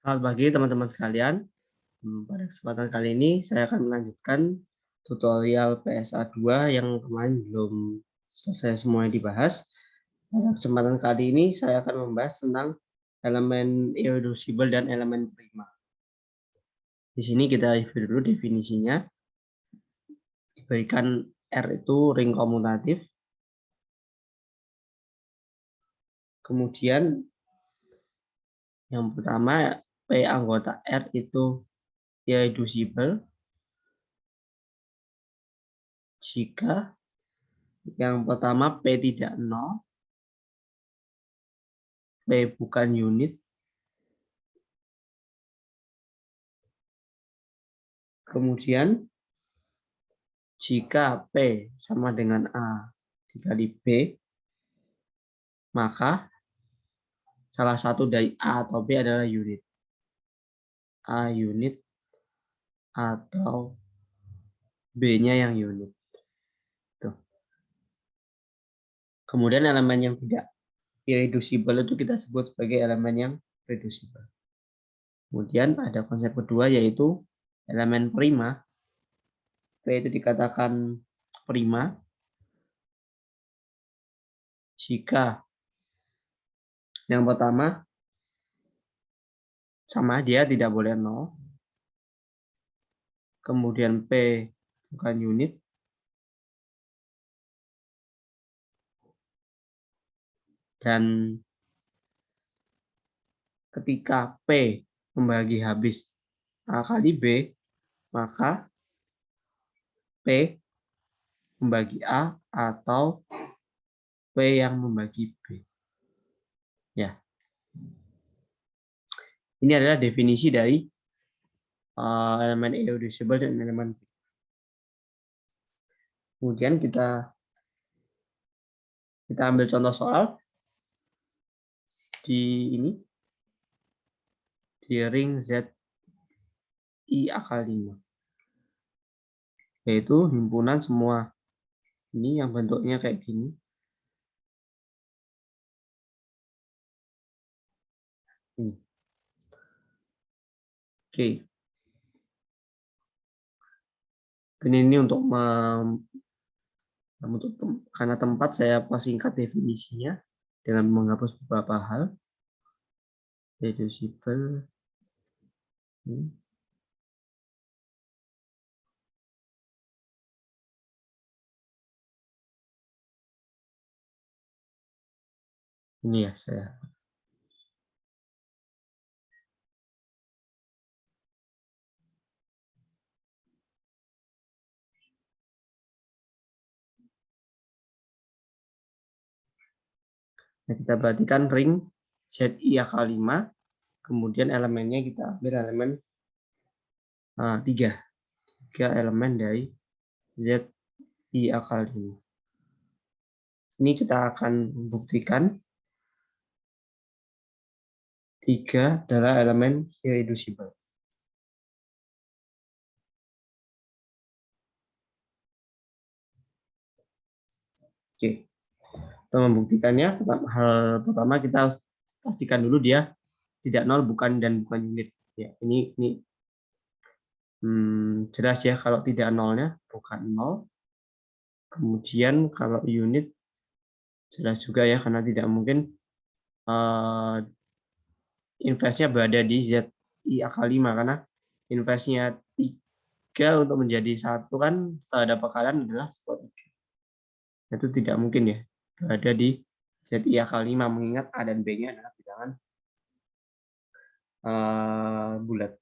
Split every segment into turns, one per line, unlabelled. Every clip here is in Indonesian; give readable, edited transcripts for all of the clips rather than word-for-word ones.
Selamat pagi teman-teman sekalian. Pada kesempatan kali ini saya akan melanjutkan tutorial PSA 2 yang kemarin belum selesai semuanya dibahas. Pada kesempatan kali ini saya akan membahas tentang elemen irreducible dan elemen prima. Di sini kita review dulu definisinya. Diberikan R itu ring komutatif. Kemudian yang pertama P anggota R itu irreducible jika yang pertama P tidak 0, P bukan unit, kemudian jika P sama dengan A dikali B, maka salah satu dari A atau B adalah unit. A unit atau B-nya yang unit. Tuh. Kemudian elemen yang tidak irreducible itu kita sebut sebagai elemen yang reducible. Kemudian ada konsep kedua yaitu elemen prima. P itu dikatakan prima jika yang pertama sama dia tidak boleh 0. Kemudian P bukan unit. Dan ketika P membagi habis A kali B, maka P membagi A atau P yang membagi B. Ya. Ini adalah definisi dari elemen irreducible dan elemen B. Kemudian kita ambil contoh soal di ini di ring ZI akal 5. Yaitu himpunan semua ini yang bentuknya kayak gini. Ini. Oke. Ini untuk karena tempat saya persingkat definisinya dengan menghapus beberapa hal. Reducible. Ini ya saya. Nah, kita perhatikan ring ZI akal 5, kemudian elemennya kita ambil elemen 3 elemen dari ZI akal 5. Ini kita akan membuktikan 3 adalah elemen irreducible. Oke. Untuk membuktikannya, hal pertama kita harus pastikan dulu dia tidak 0 bukan unit. Ya, ini jelas ya kalau tidak nolnya bukan 0. Kemudian kalau unit jelas juga ya karena tidak mungkin inverse-nya berada di ZI akal 5 karena inverse-nya 3 untuk menjadi 1 kan terhadap pekalian adalah 1/3. Itu tidak mungkin ya berada di ZI akal 5 mengingat A dan B-nya adalah bilangan bulat.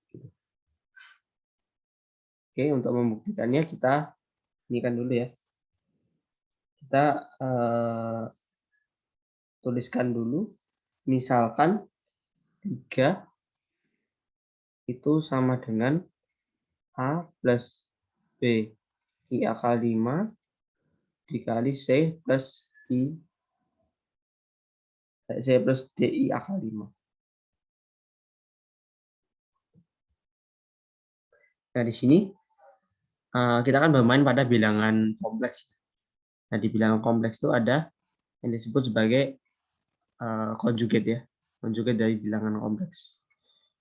Oke, untuk membuktikannya kita ini kan dulu ya. Kita tuliskan dulu, misalkan 3 itu sama dengan A plus B I akal 5 dikali C plus DI akal 5. Nah, di sini kita akan bermain pada bilangan kompleks. Nah, di bilangan kompleks itu ada yang disebut sebagai conjugate ya, conjugate dari bilangan kompleks.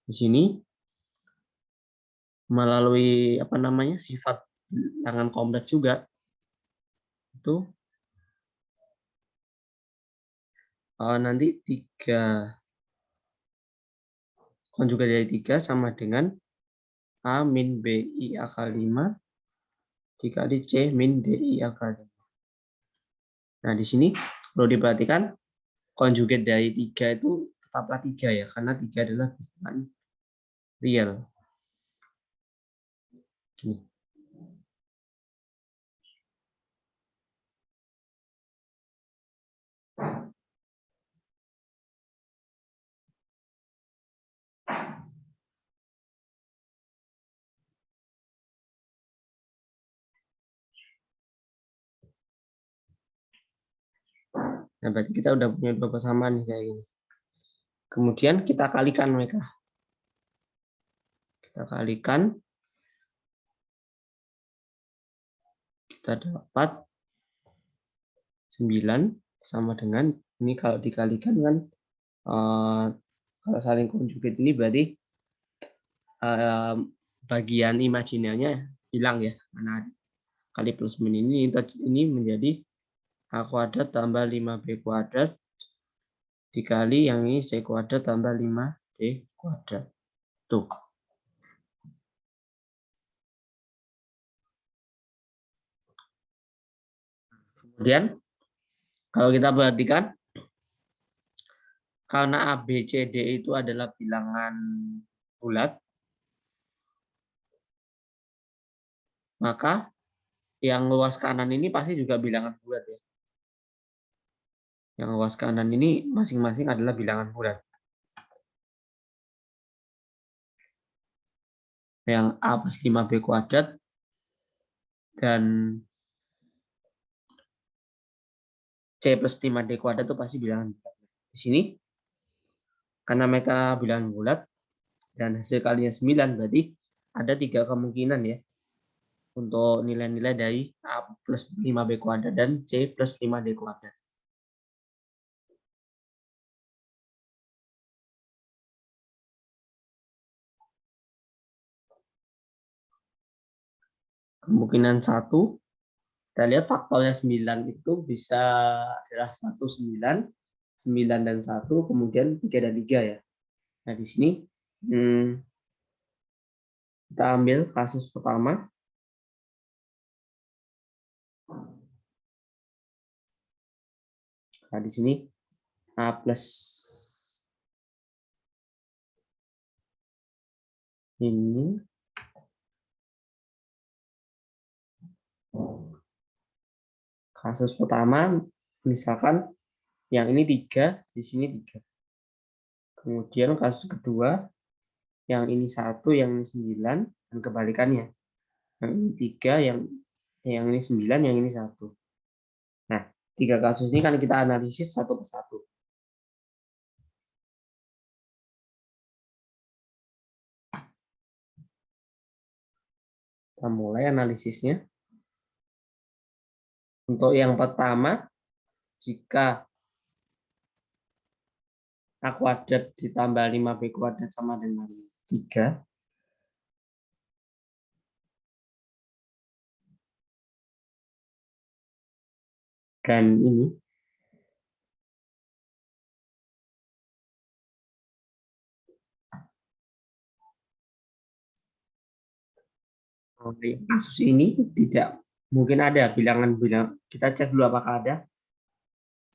Di sini melalui sifat bilangan kompleks juga itu nanti 3 konjugat dari 3 sama dengan A min BI akar 5 dikali C min DI akar 5. Nah, di sini perlu diperhatikan konjugat dari 3 itu tetaplah 3 ya, karena 3 adalah bilangan real. Nah, berarti kita udah punya dua persamaan nih kayak gini. Kemudian kita kalikan mereka. Kita kalikan. Kita dapat 9 sama dengan, ini kalau dikalikan kan, kalau saling konjugat ini berarti bagian imajinernya hilang ya. Karena kali plus min ini menjadi A kuadrat tambah 5B kuadrat dikali yang ini C kuadrat tambah 5D kuadrat. Tuh. Kemudian kalau kita perhatikan, karena A, B, C, D itu adalah bilangan bulat, maka yang luas kanan ini pasti juga bilangan bulat ya. Yang luas kanan ini masing-masing adalah bilangan bulat. Yang A plus 5B kuadrat dan C plus 5D kuadrat itu pasti bilangan bulat. Di sini, karena mereka bilangan bulat dan hasil kalinya 9, berarti ada 3 kemungkinan ya untuk nilai-nilai dari A plus 5B kuadrat dan C plus 5D kuadrat. Kemungkinan 1, kita lihat faktornya 9 itu bisa adalah 1, 9, 9 dan 1, kemudian 3 dan 3 ya. Nah, di sini kita ambil kasus pertama. Nah, di sini A plus ini kasus pertama, misalkan yang ini 3, di sini 3. Kemudian kasus kedua, yang ini 1, yang ini 9, dan kebalikannya. Yang ini 3, yang ini 9, yang ini 1. Nah, 3 kasus ini kan kita analisis satu persatu. Kita mulai analisisnya. Untuk yang pertama, jika A kuadrat ditambah 5B kuadrat sama dengan 3, dan ini kasus ini tidak mungkin ada bilangan-bilangan. Kita cek dulu apakah ada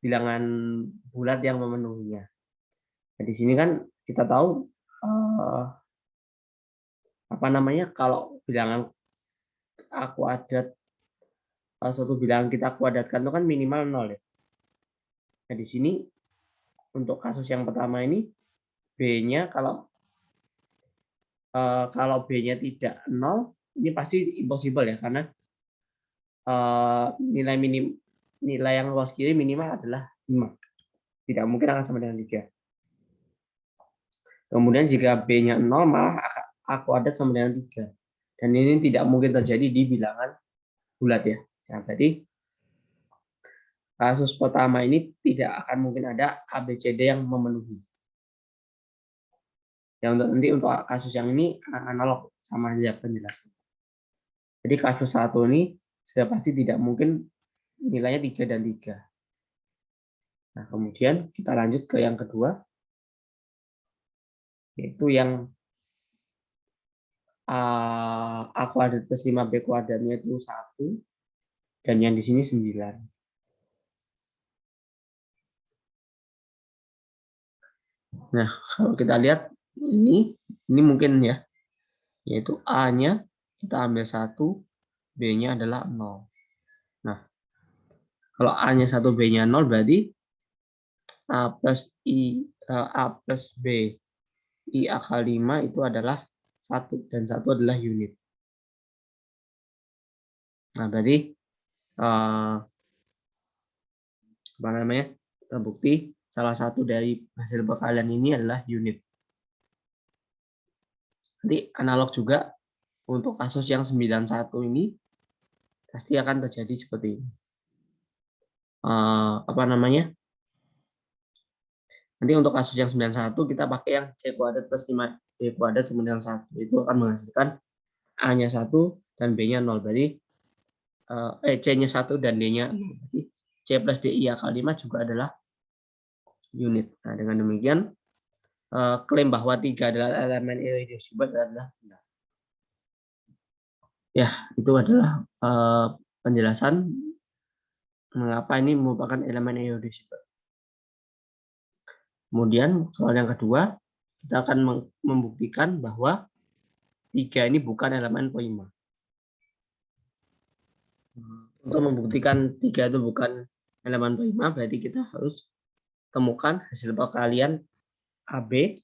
bilangan bulat yang memenuhinya. Nah, di sini kan kita tahu kalau bilangan A kuadrat, suatu bilangan kita kuadratkan itu kan minimal 0 ya. Nah, di sini untuk kasus yang pertama ini B-nya kalau B-nya tidak 0, ini pasti impossible ya, karena nilai yang luas kiri minimal adalah 5. Tidak mungkin akan sama dengan 3. Kemudian jika B-nya 0, malah A kuadrat sama dengan 3. Dan ini tidak mungkin terjadi di bilangan bulat ya. Nah, berarti kasus pertama ini tidak akan mungkin ada ABCD yang memenuhi. Ya untuk kasus yang ini analog sama aja penjelasan. Jadi kasus 1 ini sudah pasti tidak mungkin nilainya 3 dan 3. Nah, kemudian kita lanjut ke yang kedua, yaitu yang A kuadrat plus 5B kuadratnya itu 1, dan yang di sini 9. Nah, kalau kita lihat ini mungkin ya, yaitu A-nya kita ambil 1, B-nya adalah 0. Nah, kalau A-nya 1, B-nya 0 berarti A plus B I akal 5 itu adalah 1, dan 1 adalah unit. Nah, berarti apa namanya, terbukti salah satu dari hasil perkalian ini adalah unit. Nanti analog juga untuk kasus yang 91 ini pasti akan terjadi seperti ini. Apa namanya? Nanti untuk kasus yang 91 kita pakai yang C kuadrat plus 5D kuadrat sama dengan 1. Itu akan menghasilkan A-nya 1 dan B-nya 0. Berarti C-nya 1 dan D-nya 0. Berarti C plus DI akal 5 juga adalah unit. Nah, dengan demikian klaim bahwa 3 adalah elemen irreducible adalah benar. Ya, itu adalah penjelasan mengapa ini merupakan elemen irreducible. Kemudian soal yang kedua, kita akan membuktikan bahwa 3 ini bukan elemen prima. Untuk membuktikan 3 itu bukan elemen prima, berarti kita harus temukan hasil perkalian AB,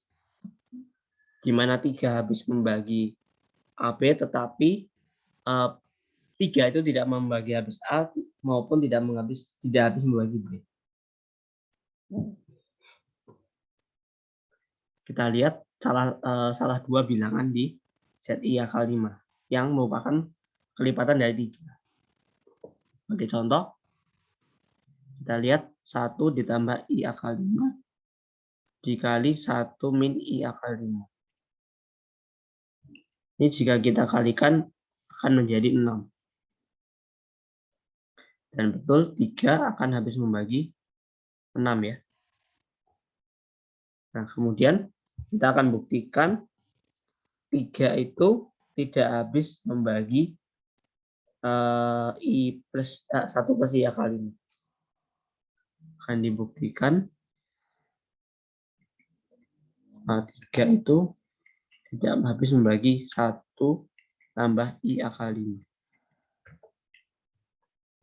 di mana 3 habis membagi AB, tetapi 3 itu tidak membagi habis A maupun tidak habis membagi B. Kita lihat salah dua bilangan di ZI akal 5 yang merupakan kelipatan dari 3. Sebagai contoh, kita lihat 1 ditambah I akal 5 dikali 1 min I akal 5. Ini jika kita kalikan akan menjadi 6. Dan betul 3 akan habis membagi 6 ya. Nah, kemudian kita akan buktikan 3 itu tidak habis membagi 1 plus I akal 5. Akan dibuktikan 3 itu tidak habis membagi 1 tambah I akal 5.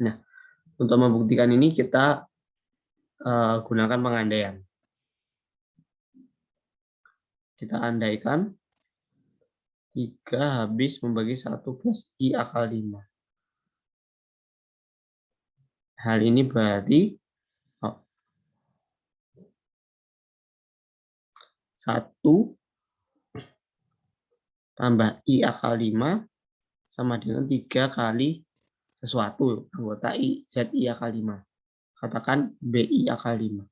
Nah, untuk membuktikan ini kita gunakan pengandaian. Kita andaikan 3 habis membagi 1 plus I akal 5. Hal ini berarti 1 tambah I akal 5 sama dengan 3 kali sesuatu, anggota ZI akal 5. Katakan BI akal 5.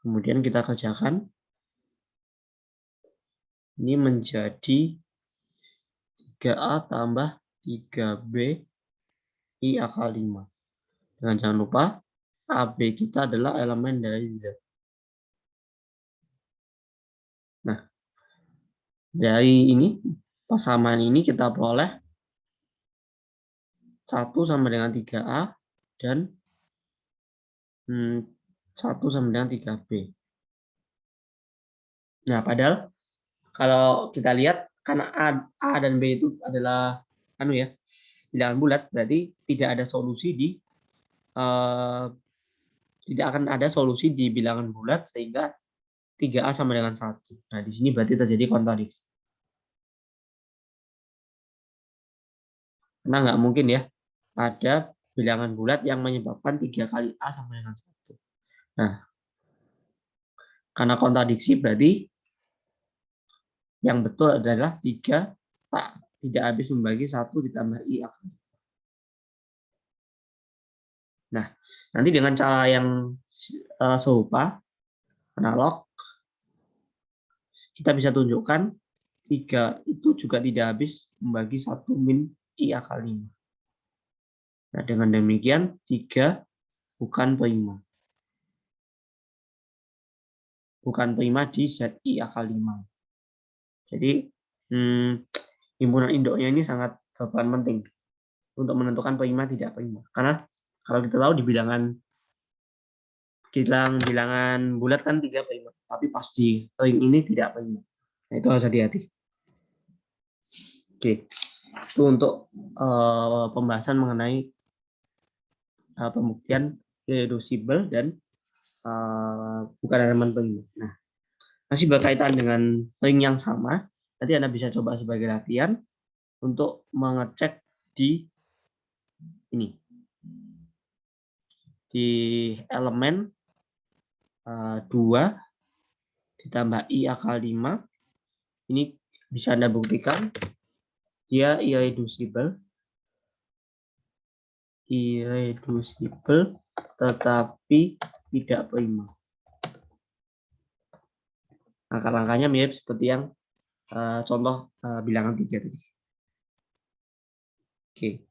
Kemudian kita kerjakan. Ini menjadi 3A tambah 3B I akal 5. Dan jangan lupa, AB kita adalah elemen dari Z. Nah, dari ini, persamaan ini kita peroleh 1 sama dengan 3A dan 1 sama dengan 3B. Nah, padahal kalau kita lihat, karena A dan B itu adalah bilangan bulat, berarti tidak ada solusi tidak akan ada solusi di bilangan bulat sehingga 3A sama dengan 1. Nah, di sini berarti terjadi kontradiksi. Karena nggak mungkin ya ada bilangan bulat yang menyebabkan 3 kali A sama dengan 1. Nah, karena kontradiksi berarti yang betul adalah 3 tidak habis membagi 1 ditambah I akal. Nah, nanti dengan cara yang serupa, analog, kita bisa tunjukkan 3 itu juga tidak habis membagi 1 min I akal 5. Nah, dengan demikian 3 bukan prima. Bukan prima di ZI akal 5. Jadi, himpunan induknya ini sangat berperan penting untuk menentukan prima tidak prima. Karena kalau kita tahu di bilangan bulat kan 3 prima, tapi pas di ring ini tidak prima. Nah, itu harus hati-hati. Oke, itu untuk pembahasan mengenai pembuktian irreducible dan bukan elemen prima. Nah, masih berkaitan dengan ring yang sama, nanti Anda bisa coba sebagai latihan untuk mengecek di ini, di elemen 2 ditambah I akal 5, ini bisa Anda buktikan dia irreducible tetapi tidak prima. Langkah-langkahnya mirip seperti yang contoh bilangan 3 tadi. Oke.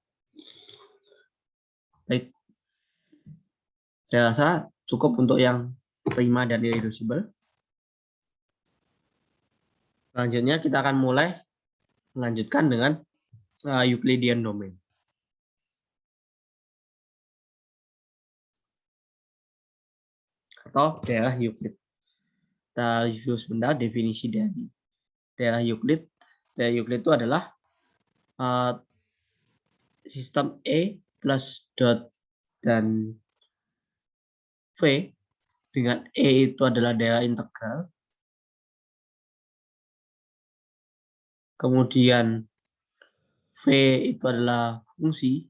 Baik. Saya rasa cukup untuk yang prima dan irreducible. Selanjutnya kita akan mulai melanjutkan dengan Euclidean domain. Atau daerah Euclid. Kita review sebentar definisi dari daerah Euclid. Daerah Euclid itu adalah sistem E plus dot dan V dengan E itu adalah daerah integral. Kemudian V itu adalah fungsi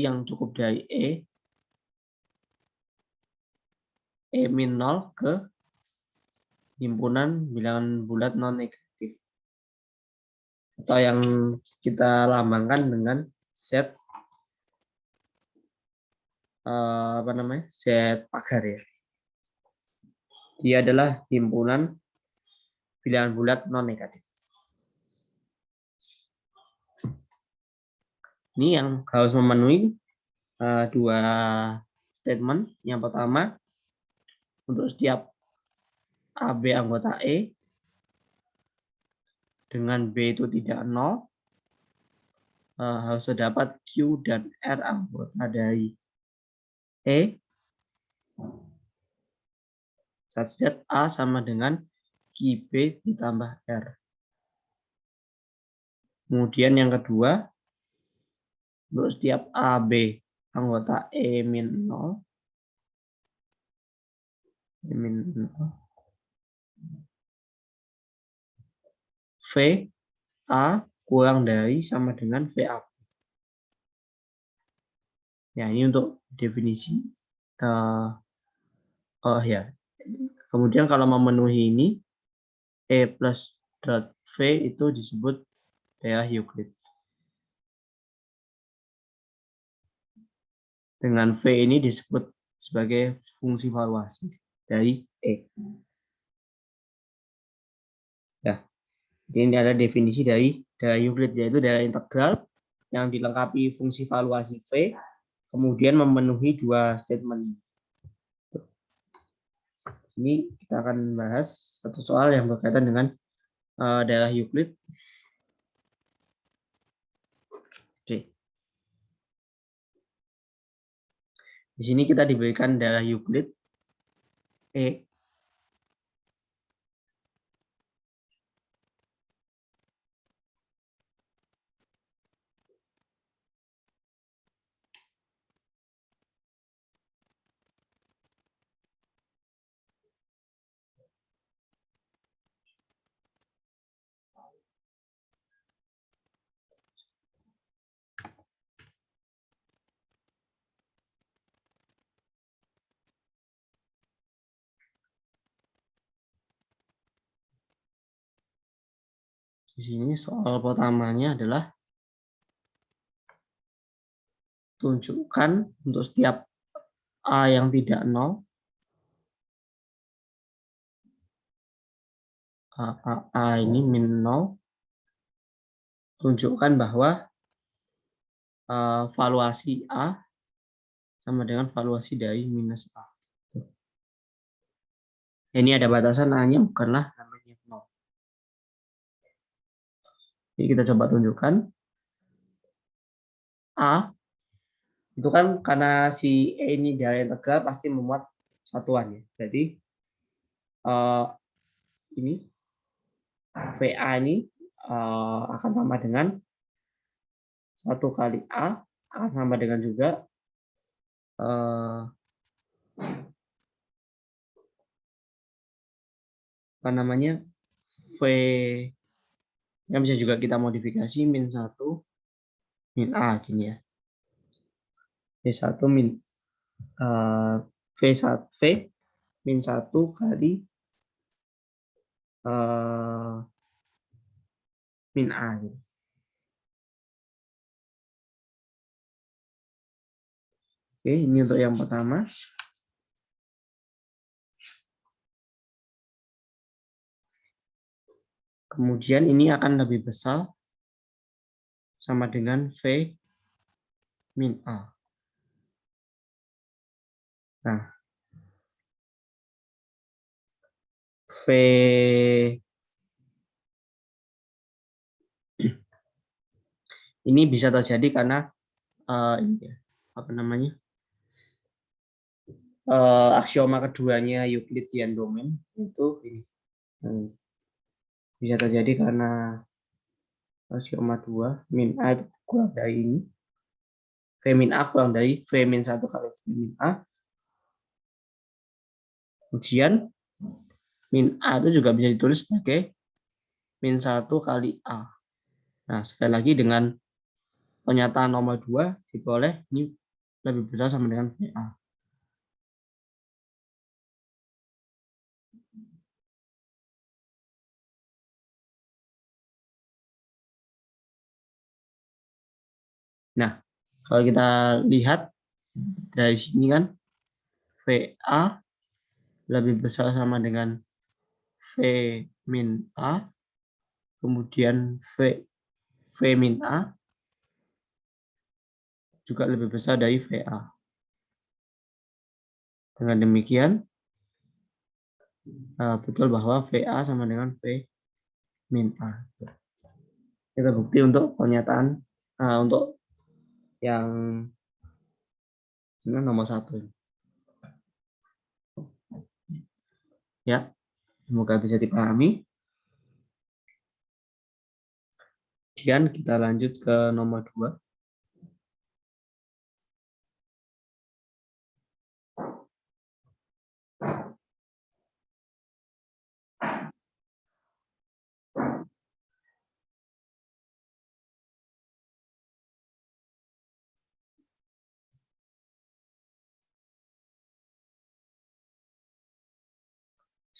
yang cukup dari E min 0 ke himpunan bilangan bulat non negatif. Atau yang kita lambangkan dengan Z Z pagar ya. Dia adalah himpunan bilangan bulat non negatif. Ini yang harus memenuhi 2 statement. Yang pertama, untuk setiap AB anggota E dengan B itu tidak 0, harus terdapat Q dan R anggota dari E such that A sama dengan QB ditambah R. Kemudian yang kedua, untuk setiap AB anggota E min 0, V A kurang dari sama dengan VA. Ya, ini untuk definisi. Ya. Kemudian kalau memenuhi ini, E plus dot V itu disebut daerah Euclid. Dengan V ini disebut sebagai fungsi valuasi dari E. Ya, jadi ini ada definisi dari daerah Euclid, yaitu daerah integral yang dilengkapi fungsi valuasi V, kemudian memenuhi 2 statement. Ini kita akan bahas satu soal yang berkaitan dengan daerah Euclid. Oke. Di sini kita diberikan daerah Euclid E. Di sini soal pertamanya adalah tunjukkan untuk setiap A yang tidak 0, A ini min 0, tunjukkan bahwa valuasi A sama dengan valuasi dari minus A. Ini ada batasan A-nya bukanlah namanya 0. Jadi kita coba tunjukkan. A itu kan karena si E ini dari integral pasti memuat satuan ya. Jadi ini VA ini akan sama dengan 1 kali A akan sama dengan juga apa namanya V yang bisa juga kita modifikasi min 1 min A gini ya. V1 min V1 V min 1 kali min A gitu. Oke, ini untuk yang pertama. Kemudian ini akan lebih besar sama dengan V min A. Nah, V ini bisa terjadi karena ini ya, apa namanya aksioma keduanya Euclidean domain itu ini bisa terjadi karena aksioma 2 min A kurang dari ini V min A kurang dari V min 1 kali V min A. Kemudian min A itu juga bisa ditulis sebagai min 1 kali A. Nah, sekali lagi dengan pernyataan nomor 2 diperoleh ini lebih besar sama dengan VA. Nah, kalau kita lihat dari sini kan VA lebih besar sama dengan V min A, kemudian V min A juga lebih besar dari VA. Dengan demikian, betul bahwa VA sama dengan V min A. Kita bukti untuk pernyataan, untuk yang nomor 1. Ya, semoga bisa dipahami. Kemudian kita lanjut ke nomor 2.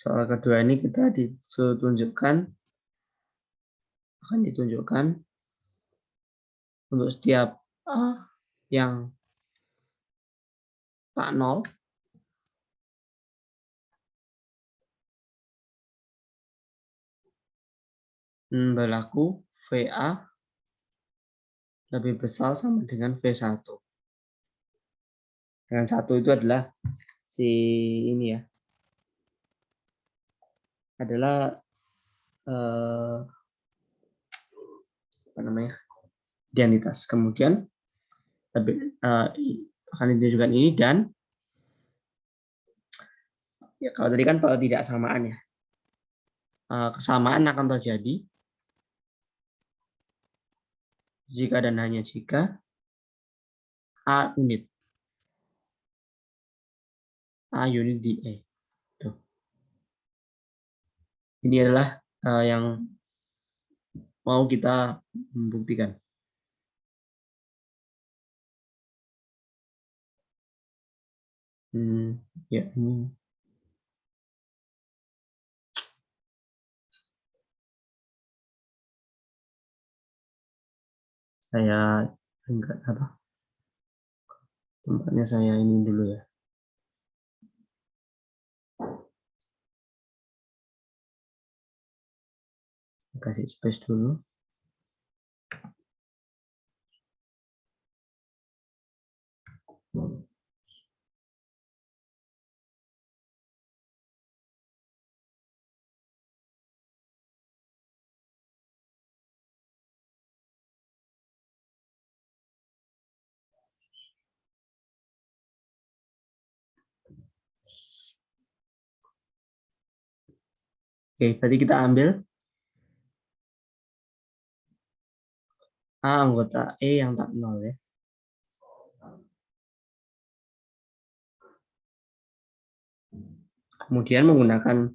Soal kedua ini kita akan ditunjukkan untuk setiap A yang tak 0, berlaku VA lebih besar sama dengan V1. Dengan 1 itu adalah si ini ya, adalah apa namanya, identitas. Kemudian akan ditunjukkan ini dan ya, kalau tadi kan kalau tidak samaan ya, kesamaan akan terjadi jika dan hanya jika A unit di E. Tuh. Ini adalah yang mau kita membuktikan. Ya ini saya enggak apa tempatnya, saya ini dulu ya. kasih space dulu. Oke, berarti kita ambil A anggota E yang tak nol ya. Kemudian menggunakan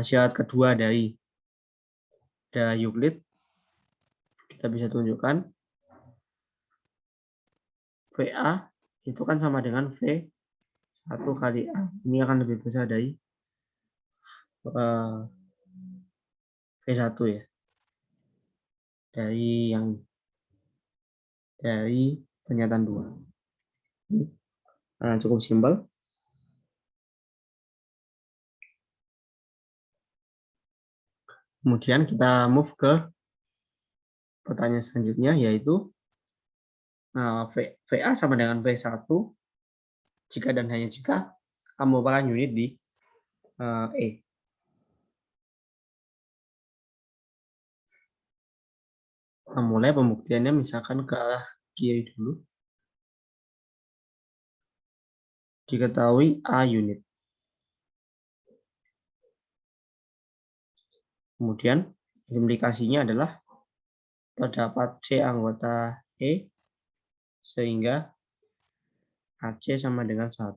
syarat kedua dari Euclid, kita bisa tunjukkan VA itu kan sama dengan V1 kali A. Ini akan lebih besar dari V1 ya. Dari pernyataan 2. Cukup simpel. Kemudian kita move ke pertanyaan selanjutnya, yaitu VA sama dengan V1 jika dan hanya jika A merupakan unit di E. Kita mulai pembuktiannya misalkan ke arah kiri dulu. Diketahui A unit. Kemudian implikasinya adalah terdapat C anggota E sehingga AC sama dengan 1.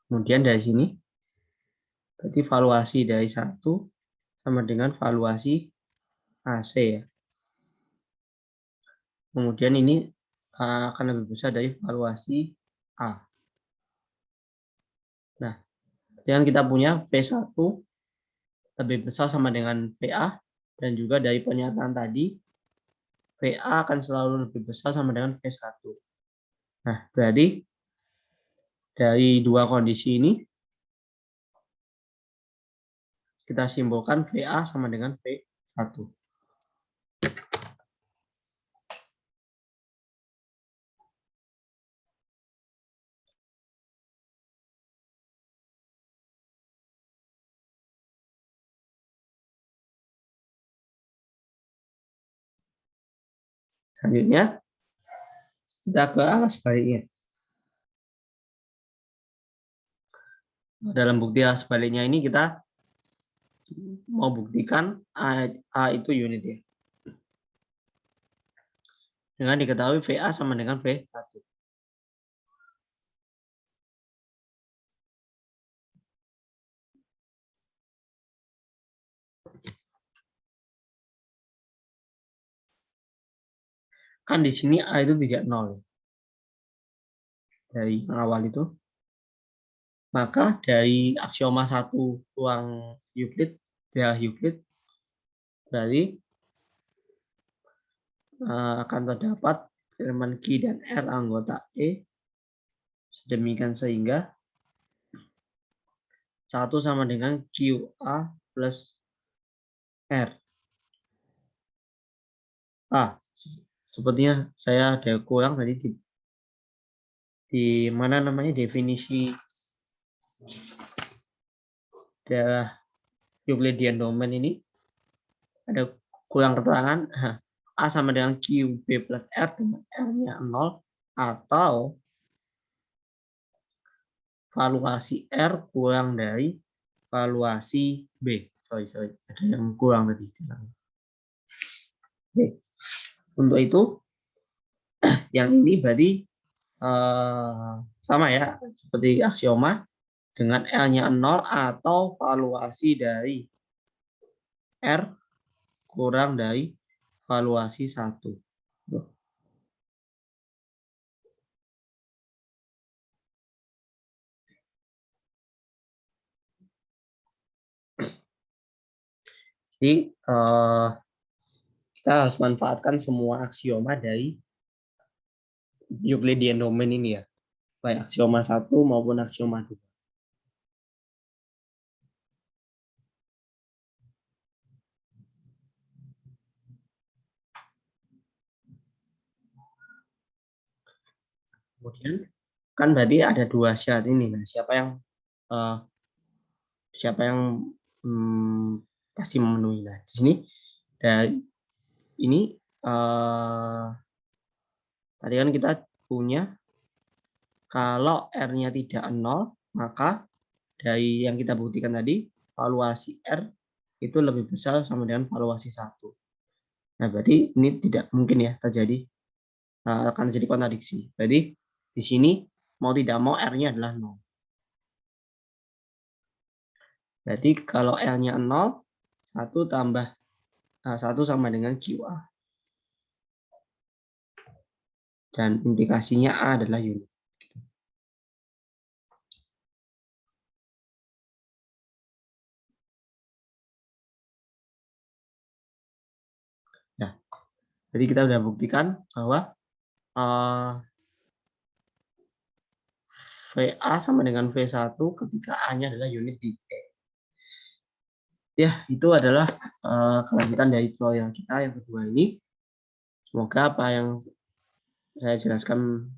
Kemudian dari sini berarti valuasi dari 1 sama dengan valuasi AC ya. Kemudian ini akan lebih besar dari valuasi A. Nah, dengan kita punya V1 lebih besar sama dengan VA, dan juga dari pernyataan tadi, VA akan selalu lebih besar sama dengan V1. Nah, berarti dari dua kondisi ini, kita simpulkan VA sama dengan V1. Selanjutnya, kita ke arah sebaliknya. Dalam bukti arah sebaliknya ini kita mau buktikan A itu unit ya. Dengan diketahui VA sama dengan V1. Kan di sini A itu tidak 0. Dari awal itu. Maka dari aksioma 1 ruang Euclid, dari akan terdapat elemen Q dan R anggota E sedemikian sehingga 1 sama dengan QA plus R. Sepertinya saya ada kurang tadi di mana namanya definisi daerah Euclidean domain ini ada kurang keterangan. A sama dengan QB plus R dengan R-nya 0 atau valuasi R kurang dari valuasi B. Sorry, ada yang kurang tadi. Oke. Untuk itu, yang ini berarti sama ya, seperti aksioma dengan L-nya 0 atau valuasi dari R kurang dari valuasi 1. Jadi kita harus manfaatkan semua aksioma dari Euclidean domain ini ya, baik aksioma 1 maupun aksioma 2. Kemudian kan berarti ada 2 syarat ini. Nah, siapa yang pasti memenuhi. Nah, di sini dari ini tadi kan kita punya kalau R-nya tidak 0, maka dari yang kita buktikan tadi, valuasi R itu lebih besar sama dengan valuasi 1. Nah, berarti ini tidak mungkin ya terjadi, akan terjadi kontradiksi. Jadi di sini mau tidak mau R-nya adalah 0. Berarti kalau R-nya 0, 1 tambah 1 sama dengan QA. Dan implikasinya A adalah unit. Nah, jadi kita sudah buktikan bahwa VA sama dengan V1 ketika A-nya adalah unit di E. Ya, itu adalah kelanjutan dari tutorial kita yang kedua ini. Semoga apa yang saya jelaskan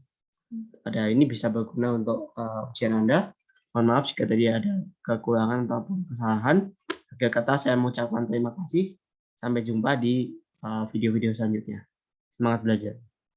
pada ini bisa berguna untuk ujian Anda. Mohon maaf jika tadi ada kekurangan ataupun kesalahan. Akhir kata saya mengucapkan terima kasih. Sampai jumpa di video-video selanjutnya. Semangat belajar.